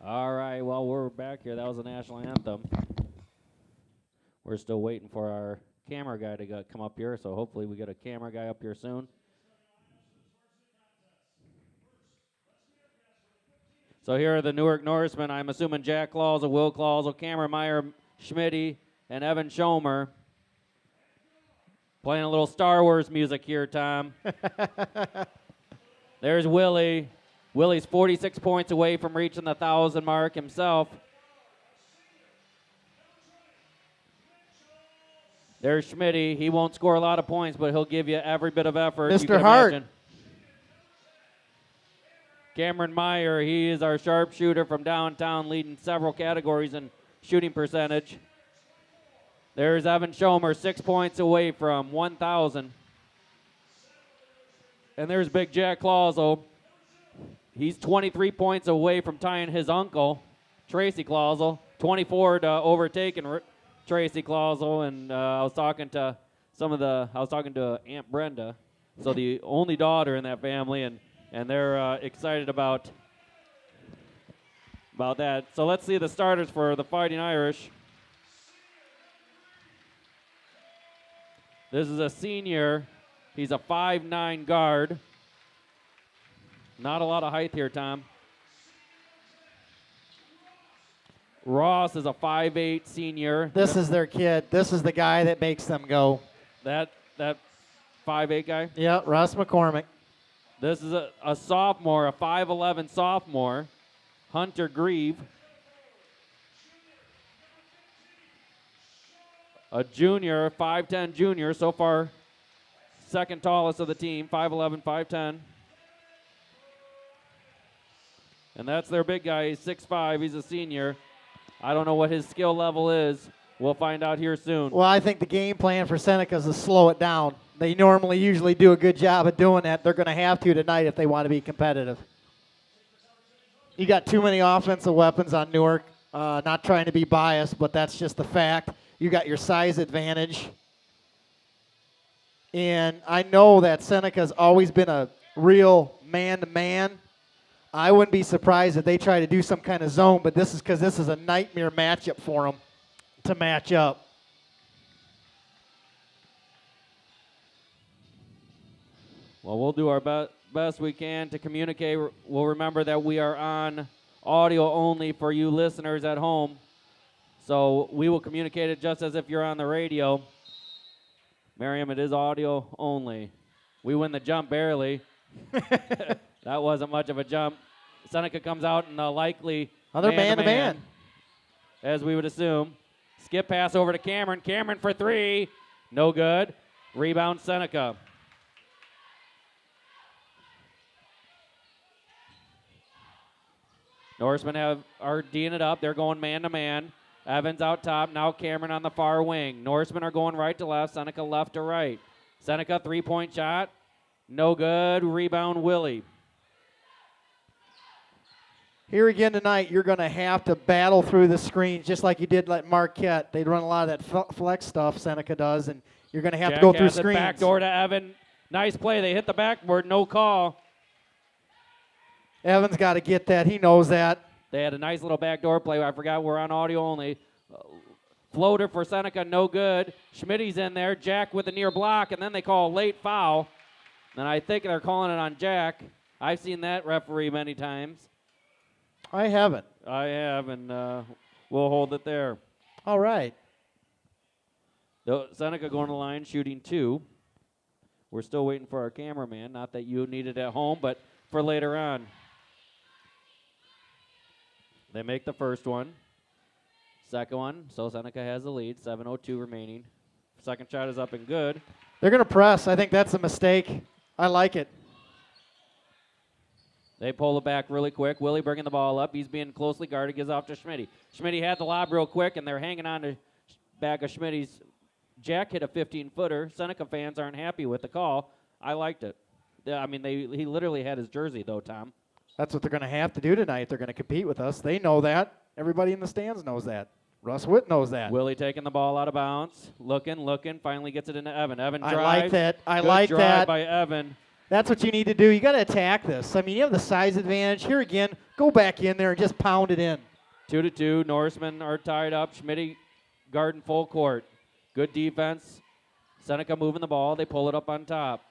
All right, well, we're back here. That was the national anthem. We're still waiting for our camera guy to come up here, so hopefully we get a camera guy up here soon. So here are the Newark Norsemen. I'm assuming Jack Clausel, Will Clausel, Cameron Meyer, Schmitty, and Evan Schomer. Playing a little Star Wars music here, Tom. There's Willie. Willie's 46 points away from reaching the 1,000 mark himself. There's Schmitty. He won't score a lot of points, but he'll give you every bit of effort. Mr. Hart. Imagine. Cameron Meyer, he is our sharpshooter from downtown, leading several categories in shooting percentage. There's Evan Schomer, 6 points away from 1,000. And there's Big Jack Clausel. He's 23 points away from tying his uncle, Tracy Clausel, 24 to overtaking Tracy Clausel. And I was talking to Aunt Brenda, so the only daughter in that family, and they're excited about that. So let's see the starters for the Fighting Irish. This is a senior. He's a 5'9" guard. Not a lot of height here, Tom. Ross is a 5'8" senior. This is their kid. This is the guy that makes them go. That 5'8" guy? Yeah, Russ McCormick. This is a sophomore, a 5'11" sophomore, Hunter Grieve. A junior, 5'10" junior, so far second tallest of the team, 5'11", 5'10". And that's their big guy. He's 6'5". He's a senior. I don't know what his skill level is. We'll find out here soon. Well, I think the game plan for Seneca is to slow it down. They usually do a good job of doing that. They're going to have to tonight if they want to be competitive. You got too many offensive weapons on Newark. Not trying to be biased, but that's just the fact. You got your size advantage. And I know that Seneca's always been a real man-to-man. I wouldn't be surprised if they try to do some kind of zone, but this is because this is a nightmare matchup for them to match up. Well, we'll do our best we can to communicate. We'll remember that we are on audio only for you listeners at home. So we will communicate it just as if you're on the radio. Miriam, it is audio only. We win the jump barely. That wasn't much of a jump. Seneca comes out in a likely other man-to-man, as we would assume. Skip pass over to Cameron. Cameron for three. No good. Rebound Seneca. Norsemen are D'ing it up. They're going man-to-man. Evans out top. Now Cameron on the far wing. Norsemen are going right to left. Seneca left to right. Seneca three-point shot. No good. Rebound Willie. Here again tonight, you're going to have to battle through the screens just like you did at Marquette. They run a lot of that flex stuff, Seneca does, and you're going to have to go through screens. Backdoor to Evan. Nice play. They hit the backboard. No call. Evan's got to get that. He knows that. They had a nice little backdoor play. I forgot we're on audio only. Floater for Seneca, no good. Schmitty's in there. Jack with a near block, and then they call a late foul. And I think they're calling it on Jack. I've seen that referee many times. I haven't. I have, and we'll hold it there. All right. Seneca going to the line, shooting two. We're still waiting for our cameraman. Not that you need it at home, but for later on. They make the first one. Second one, so Seneca has the lead. 7:02 remaining. Second shot is up and good. They're going to press. I think that's a mistake. I like it. They pull it back really quick. Willie bringing the ball up. He's being closely guarded. Gives off to Schmitty. Schmitty had the lob real quick, and they're hanging on to back of Schmitty's. Jack hit a 15-footer. Seneca fans aren't happy with the call. I liked it. I mean, he literally had his jersey, though, Tom. That's what they're going to have to do tonight. They're going to compete with us. They know that. Everybody in the stands knows that. Russ Witt knows that. Willie taking the ball out of bounds. Looking. Finally gets it into Evan. Evan drives. I like that. Good drive by Evan. That's what you need to do. You got to attack this. I mean, you have the size advantage. Here again, go back in there and just pound it in. 2-2. Norsemen are tied up. Schmidt guarding full court. Good defense. Seneca moving the ball. They pull it up on top.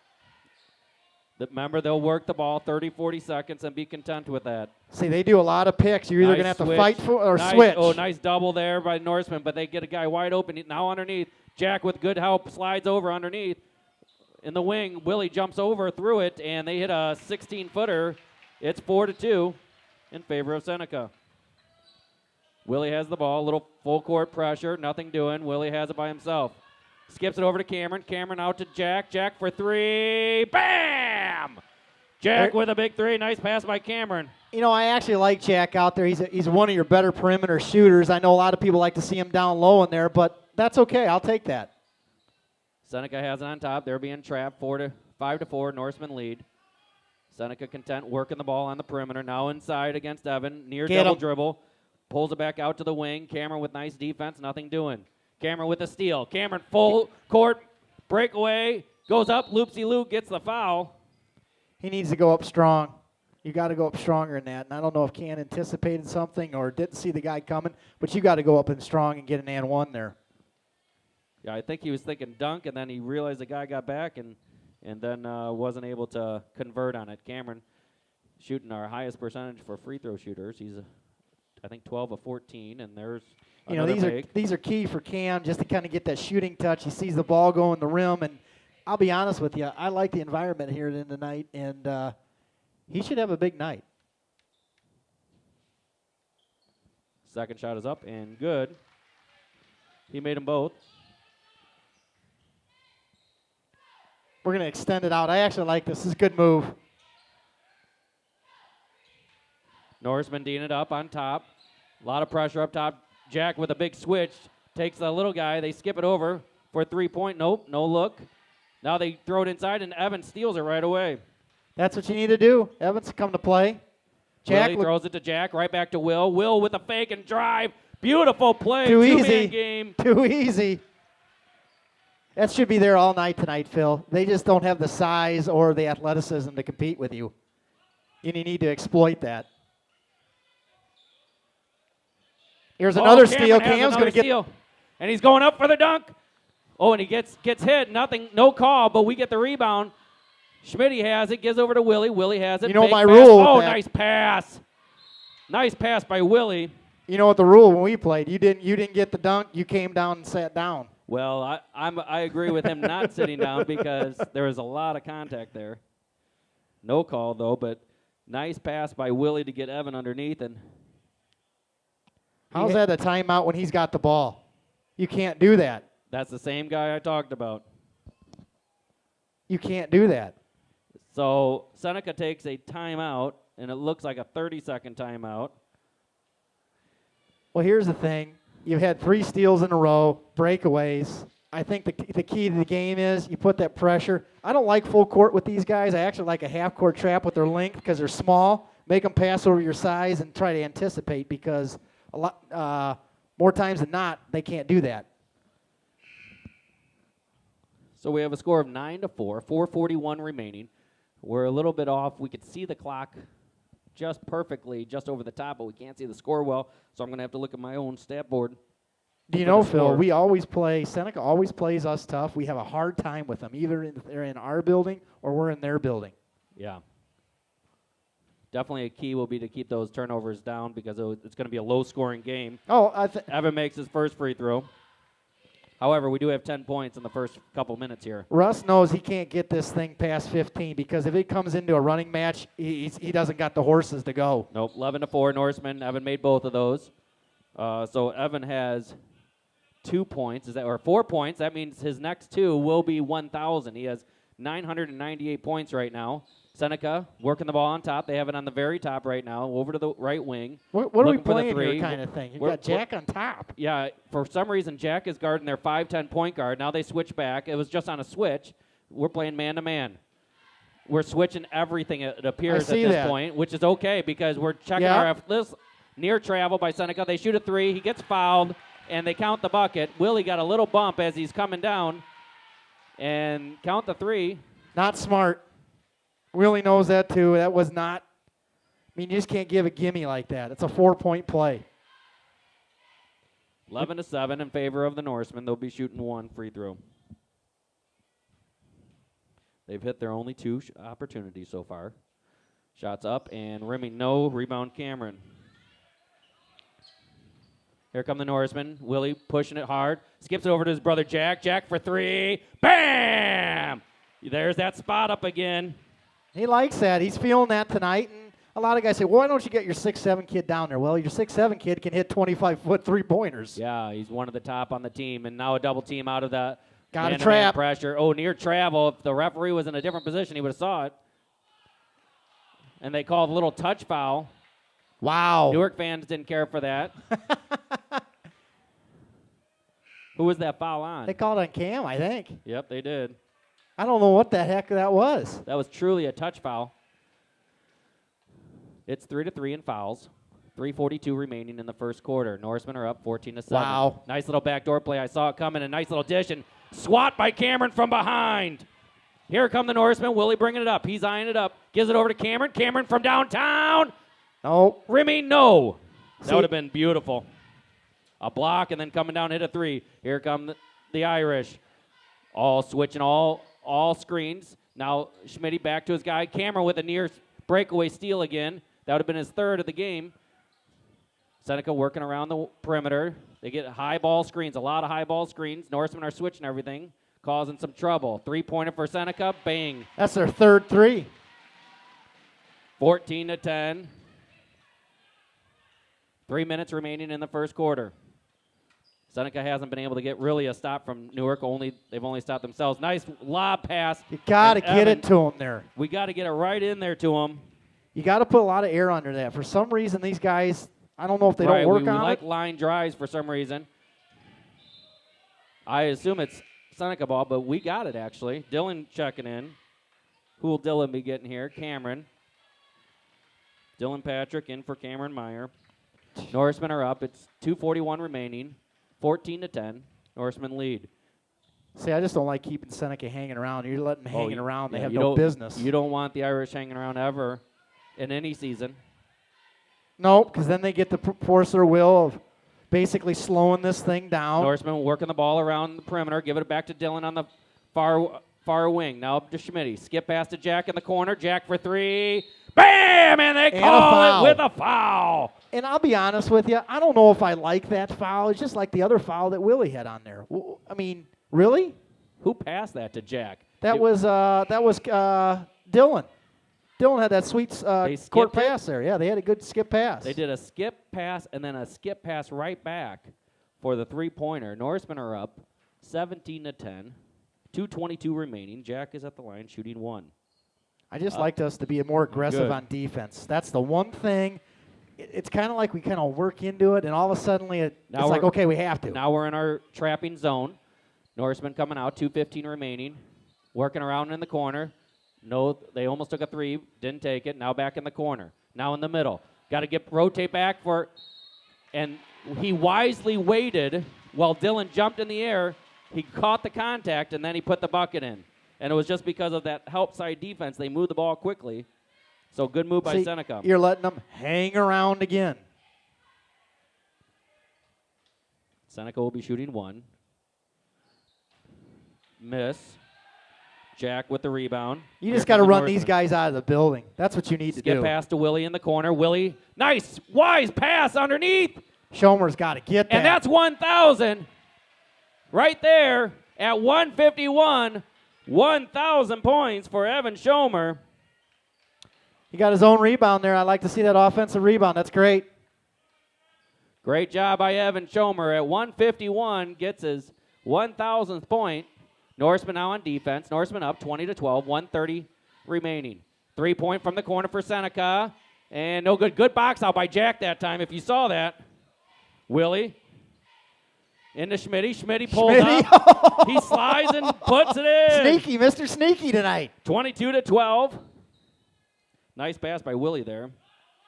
Remember, they'll work the ball 30, 40 seconds and be content with that. See, they do a lot of picks. You're either going to have to fight for or switch. Oh, nice double there by Norseman, but they get a guy wide open. Now underneath. Jack with good help slides over underneath. In the wing, Willie jumps over through it, and they hit a 16-footer. It's 4-2 in favor of Seneca. Willie has the ball, a little full court pressure, nothing doing. Willie has it by himself. Skips it over to Cameron. Cameron out to Jack. Jack for three. Bam! Jack with a big three. Nice pass by Cameron. You know, I actually like Jack out there. He's one of your better perimeter shooters. I know a lot of people like to see him down low in there, but that's okay. I'll take that. Seneca has it on top. They're being trapped. 5-4. Norseman lead. Seneca content working the ball on the perimeter. Now inside against Evan. Near double dribble. Pulls it back out to the wing. Cameron with nice defense. Nothing doing. Cameron with a steal. Cameron full court breakaway. Goes up. Loopsy-loop gets the foul. He needs to go up strong. You got to go up stronger than that. And I don't know if Can anticipated something or didn't see the guy coming, but you got to go up and strong and get an and one there. Yeah, I think he was thinking dunk, and then he realized the guy got back and then wasn't able to convert on it. Cameron shooting our highest percentage for free throw shooters. He's, I think, 12 of 14, and there's these are key for Cam just to kind of get that shooting touch. He sees the ball go in the rim, and I'll be honest with you, I like the environment here tonight, and he should have a big night. Second shot is up and good. He made them both. We're going to extend it out. I actually like this. This is a good move. Norseman Dean it up on top. A lot of pressure up top. Jack with a big switch. Takes the little guy. They skip it over for a three-point. Nope, no look. Now they throw it inside, and Evans steals it right away. That's what you need to do. Evans come to play. Jack throws it to Jack. Right back to Will. Will with a fake and drive. Beautiful play. Too Two-man easy. game. Too easy. That should be there all night tonight, Phil. They just don't have the size or the athleticism to compete with you. And you need to exploit that. Here's another steal. Cam's going to get steal. And he's going up for the dunk. Oh, and he gets hit. Nothing, no call, but we get the rebound. Schmidt has it, gives over to Willie. Willie has it. You know my pass. rule. Oh, nice pass. Nice pass by Willie. You know what the rule when we played? You didn't get the dunk. You came down and sat down. Well, I agree with him not sitting down because there was a lot of contact there. No call though, but nice pass by Willie to get Evan underneath. And how's that a timeout when he's got the ball? You can't do that. That's the same guy I talked about. You can't do that. So Seneca takes a timeout, and it looks like a 30-second timeout. Well, here's the thing. You've had 3 steals in a row, breakaways. I think the key to the game is you put that pressure. I don't like full court with these guys. I actually like a half-court trap with their length because they're small. Make them pass over your size and try to anticipate because a lot more times than not, they can't do that. So we have a score of 9-4, 4:41 remaining. We're a little bit off. We could see the clock just perfectly, just over the top, but we can't see the score well, so I'm going to have to look at my own stat board. Do you know, Phil, we always play, Seneca always plays us tough. We have a hard time with them. Either they're in our building or we're in their building. Yeah. Definitely a key will be to keep those turnovers down because it's going to be a low-scoring game. Evan makes his first free throw. However, we do have 10 points in the first couple minutes here. Russ knows he can't get this thing past 15 because if it comes into a running match, he doesn't got the horses to go. Nope, 11-4 Norseman. Evan made both of those. So Evan has 2 points, or 4 points. That means his next 2 will be 1,000. He has 998 points right now. Seneca working the ball on top. They have it on the very top right now, over to the right wing. What are we playing here kind of thing? You've got Jack on top. Yeah, for some reason, Jack is guarding their 5'10" point guard. Now they switch back. It was just on a switch. We're playing man-to-man. We're switching everything, it appears, at this point, which is okay because we're checking this near travel by Seneca. They shoot a 3. He gets fouled, and they count the bucket. Willie got a little bump as he's coming down, and count the 3. Not smart. Willie knows that too. That was not, I mean, you just can't give a gimme like that. It's a 4-point play. 11-7 in favor of the Norsemen. They'll be shooting 1 free throw. They've hit their only 2 opportunities so far. Shots up and rimming no. Rebound Cameron. Here come the Norsemen. Willie pushing it hard. Skips it over to his brother Jack. Jack for 3. Bam! There's that spot up again. He likes that. He's feeling that tonight. And a lot of guys say, well, why don't you get your 6'7" kid down there? Well, your 6'7" kid can hit 25-foot three-pointers. Yeah, he's one of the top on the team. And now a double team out of that. Got a trap. Pressure. Oh, near travel. If the referee was in a different position, he would have saw it. And they called a little touch foul. Wow. Newark fans didn't care for that. Who was that foul on? They called on Cam, I think. Yep, they did. I don't know what the heck that was. That was truly a touch foul. It's 3-3 in fouls. 3:42 remaining in the first quarter. Norsemen are up 14-7. Wow. Nice little backdoor play. I saw it coming. A nice little dish and swat by Cameron from behind. Here come the Norsemen. Willie bringing it up. He's eyeing it up. Gives it over to Cameron. Cameron from downtown. No. Rimming, no. That See? would have been beautiful. A block and then coming down, hit a 3. Here come the Irish. All switching, all screens. Now Schmitty back to his guy. Cameron with a near breakaway steal again. That would have been his 3rd of the game. Seneca working around the perimeter. They get high ball screens, a lot of high ball screens. Norsemen are switching everything, causing some trouble. 3-pointer for Seneca, bang. That's their 3rd 3. 14-10. 3 minutes remaining in the first quarter. Seneca hasn't been able to get really a stop from Newark. They've only stopped themselves. Nice lob pass. You got to get it to him there. We got to get it right in there to him. You got to put a lot of air under that. For some reason, these guys, I don't know if they don't work we on like it. line drives for some reason. I assume it's Seneca ball, but we got it actually. Dylan checking in. Who will Dylan be getting here? Cameron. Dylan Patrick in for Cameron Meyer. Norsemen are up. It's 2:41 remaining. 14-10. Norsemen lead. See, I just don't like keeping Seneca hanging around. You're letting them hanging around. They have you no don't- business. You don't want the Irish hanging around ever in any season. No, because then they get to force their will of basically slowing this thing down. Norsemen working the ball around the perimeter. Give it back to Dylan on the far wing. Now up to Schmitty. Skip pass to Jack in the corner. Jack for 3. Bam! And they call it with a foul. And I'll be honest with you, I don't know if I like that foul. It's just like the other foul that Willie had on there. I mean, really? Who passed that to Jack? That was Dylan. Dylan had that sweet court pass there. Yeah, they had a good skip pass. They did a skip pass and then a skip pass right back for the 3-pointer. Norsemen are up 17-10. 2:22 remaining. Jack is at the line shooting 1. I just liked us to be more aggressive Good. on defense. That's the one thing. It's kind of like we kind of work into it, and all of a sudden it's like, okay, we have to. Now we're in our trapping zone. Norsemen coming out, 2:15 remaining. Working around in the corner. No, they almost took a 3, didn't take it. Now back in the corner. Now in the middle. Got to rotate back and he wisely waited while Dylan jumped in the air. He caught the contact, and then he put the bucket in. And it was just because of that help side defense. They moved the ball quickly. So good move by Seneca. You're letting them hang around again. Seneca will be shooting 1. Miss. Jack with the rebound. You just got to run these guys out of the building. That's what you need to do. Skip pass to Willie in the corner. Willie, nice, wise pass underneath. Schomer's got to get that. And that's 1,000 right there at 151. 1,000 points for Evan Schomer. He got his own rebound there. I like to see that offensive rebound. That's great. Great job by Evan Schomer at 151. Gets his 1,000th point. Norsemen now on defense. Norsemen up 20-12. 1:30 remaining. 3-point from the corner for Seneca. And no good. Good box out by Jack that time, if you saw that. Willie. Into Schmitty. Schmitty pulls up. He slides and puts it in. Sneaky, Mr. Sneaky tonight. 22-12. Nice pass by Willie there.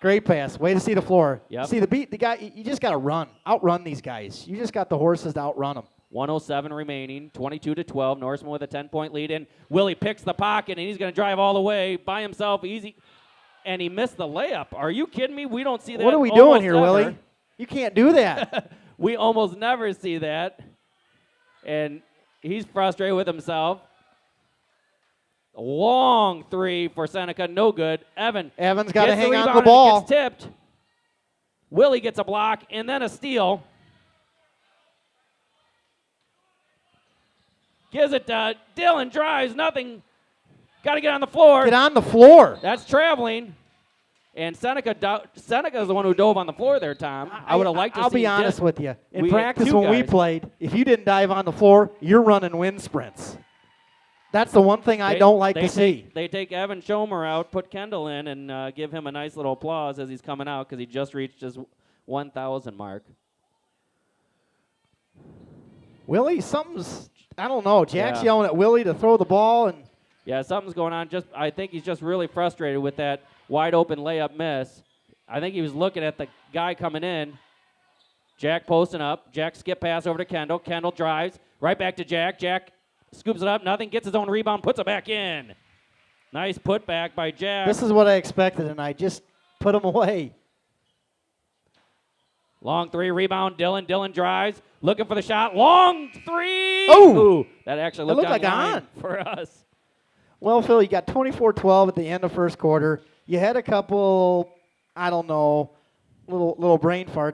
Great pass. Way to see the floor. Yep. See the guy. You just got to run, outrun these guys. You just got the horses to outrun them. 107 remaining, 22-12. Norseman with a 10-point lead, and Willie picks the pocket, and he's going to drive all the way by himself, easy, and he missed the layup. Are you kidding me? We don't see that. What are we almost doing here, ever. Willie? You can't do that. We almost never see that, and he's frustrated with himself. A long three for Seneca, no good. Evans got to gets hang on to rebound the and ball. Gets tipped. Willie gets a block and then a steal. Gives it to Dylan, drives, nothing. Got to get on the floor. Get on the floor. That's traveling. And Seneca's the one who dove on the floor there, Tom. I would have liked to see I'll be honest with you. In We had practice two when we guys. played, if you didn't dive on the floor, you're running wind sprints. That's the one thing I don't like to see. They take Evan Schomer out, put Kendall in, and give him a nice little applause as he's coming out because he just reached his 1,000 mark. Willie, I don't know. Jack's Yeah. yelling at Willie to throw the ball, and Yeah, something's going on. I think he's just really frustrated with that wide open layup miss. I think he was looking at the guy coming in. Jack posting up. Jack skip pass over to Kendall. Kendall drives right back to Jack. Jack scoops it up. Nothing. Gets his own rebound. Puts it back in. Nice putback by Jack. this is what I expected, and I just put him away. Long three, rebound, Dylan. Dylan drives, looking for the shot. Long three. Oh! Ooh, that actually It looked looked like line on. for us. Well, Phil, you got 24-12 at the end of first quarter. You had a couple, I don't know, little brain farts.